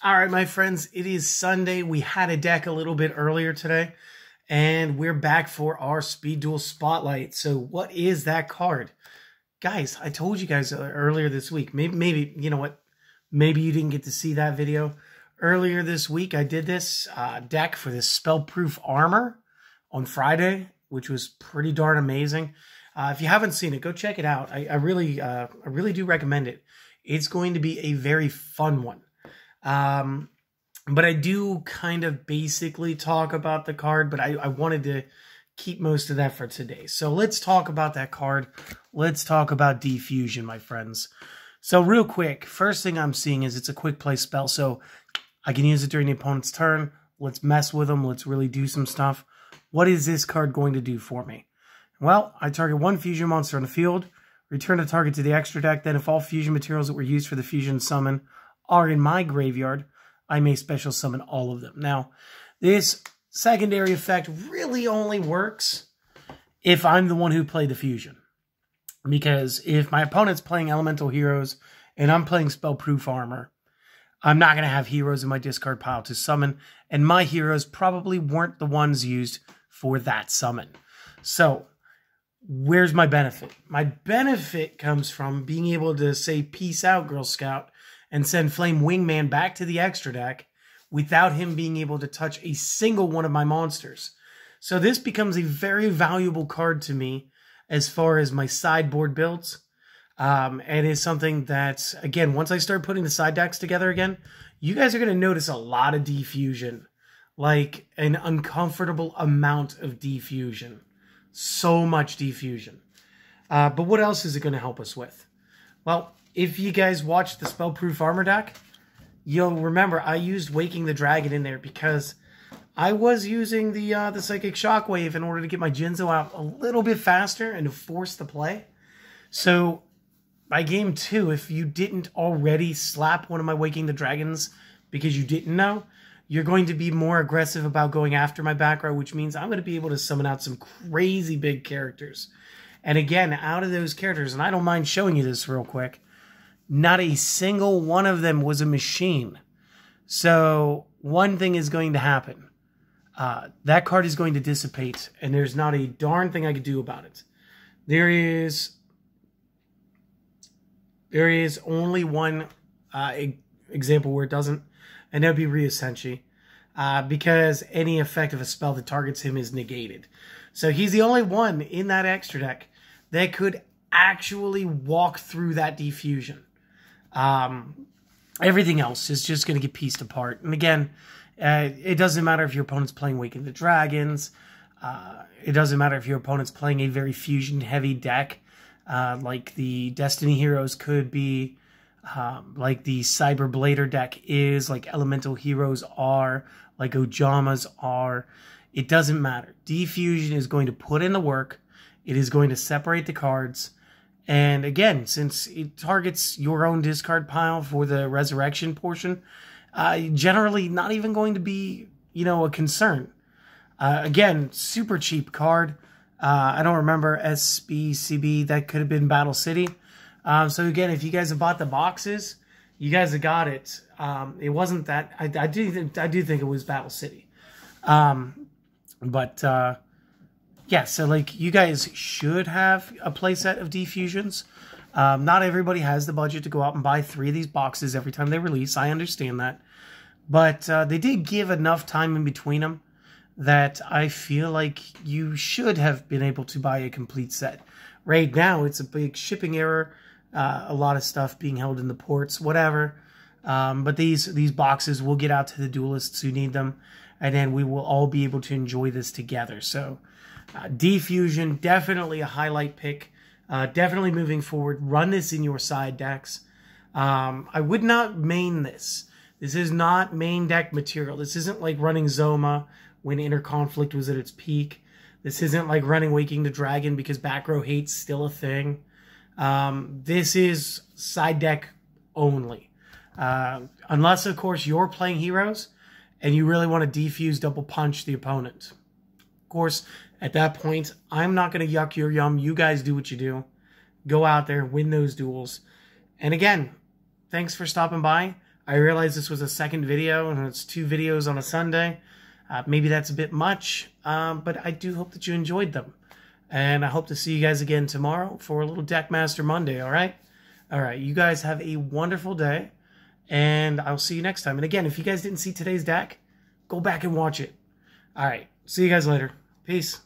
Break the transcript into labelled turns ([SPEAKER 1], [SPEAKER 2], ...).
[SPEAKER 1] All right, my friends, it is Sunday. We had a deck a little bit earlier today, and we're back for our Speed Duel Spotlight. So what is that card? Guys, I told you guys earlier this week. Maybe you know what? Maybe you didn't get to see that video. Earlier this week, I did this deck for this Spellproof Armor on Friday, which was pretty darn amazing. If you haven't seen it, go check it out. I really do recommend it. It's going to be a very fun one. But I do kind of basically talk about the card, but I wanted to keep most of that for today. So let's talk about that card. Let's talk about Defusion, my friends. So real quick, first thing I'm seeing is it's a quick play spell. So I can use it during the opponent's turn. Let's mess with them. Let's really do some stuff. What is this card going to do for me? Well, I target one fusion monster on the field, return the target to the extra deck. Then if all fusion materials that were used for the fusion summon are in my graveyard, I may special summon all of them. Now, this secondary effect really only works if I'm the one who played the fusion. Because if my opponent's playing elemental heroes and I'm playing spellproof armor, I'm not going to have heroes in my discard pile to summon, and my heroes probably weren't the ones used for that summon. So, where's my benefit? My benefit comes from being able to say, peace out, Girl Scout, and send Flame Wingman back to the extra deck without him being able to touch a single one of my monsters. So this becomes a very valuable card to me as far as my sideboard builds. And is something that, again, once I start putting the side decks together again, you guys are going to notice a lot of Defusion. Like an uncomfortable amount of Defusion. So much Defusion. But what else is it going to help us with? Well, if you guys watched the Spellproof Armor deck, you'll remember I used Waking the Dragon in there because I was using the Psychic Shockwave in order to get my Jinzo out a little bit faster and to force the play. So by game 2, if you didn't already slap one of my Waking the Dragons because you didn't know, you're going to be more aggressive about going after my back row, which means I'm going to be able to summon out some crazy big characters. And again, out of those characters, and I don't mind showing you this real quick, not a single one of them was a machine. So one thing is going to happen. That card is going to dissipate, and there's not a darn thing I could do about it. There is only one example where it doesn't, and that would be Ryu Senshi. Because any effect of a spell that targets him is negated. So he's the only one in that extra deck that could actually walk through that Defusion. Everything else is just going to get pieced apart. And again, it doesn't matter if your opponent's playing Waking the Dragons. It doesn't matter if your opponent's playing a very fusion-heavy deck, like the Destiny Heroes could be, like the Cyber Blader deck is, like Elemental Heroes are, like Ojamas are. It doesn't matter. Defusion is going to put in the work. It is going to separate the cards. And again, since it targets your own discard pile for the resurrection portion, generally not even going to be, a concern. Again, super cheap card. I don't remember SBCB. That could have been Battle City. So again, if you guys have bought the boxes, you guys have got it. It wasn't that. I do think it was Battle City. Yeah, so like you guys should have a playset of Defusions. Not everybody has the budget to go out and buy 3 of these boxes every time they release. I understand that. But they did give enough time in between them that I feel like you should have been able to buy a complete set. Right now, it's a big shipping error. A lot of stuff being held in the ports, whatever. But these boxes will get out to the duelists who need them. And then we will all be able to enjoy this together. So Defusion, definitely a highlight pick. Definitely moving forward. Run this in your side decks. I would not main this. This is not main deck material. This isn't like running Zoma when Inner Conflict was at its peak. This isn't like running Waking the Dragon because back row hate's still a thing. This is side deck only. Unless, of course, you're playing heroes and you really want to defuse double punch the opponent. Of course, at that point, I'm not going to yuck your yum. You guys do what you do. Go out there, win those duels. And again, thanks for stopping by. I realize this was a second video, and it's 2 videos on a Sunday. Maybe that's a bit much, but I do hope that you enjoyed them. And I hope to see you guys again tomorrow for a little Deckmaster Monday, all right? All right, you guys have a wonderful day, and I'll see you next time. And again, if you guys didn't see today's deck, go back and watch it. All right, see you guys later. Peace.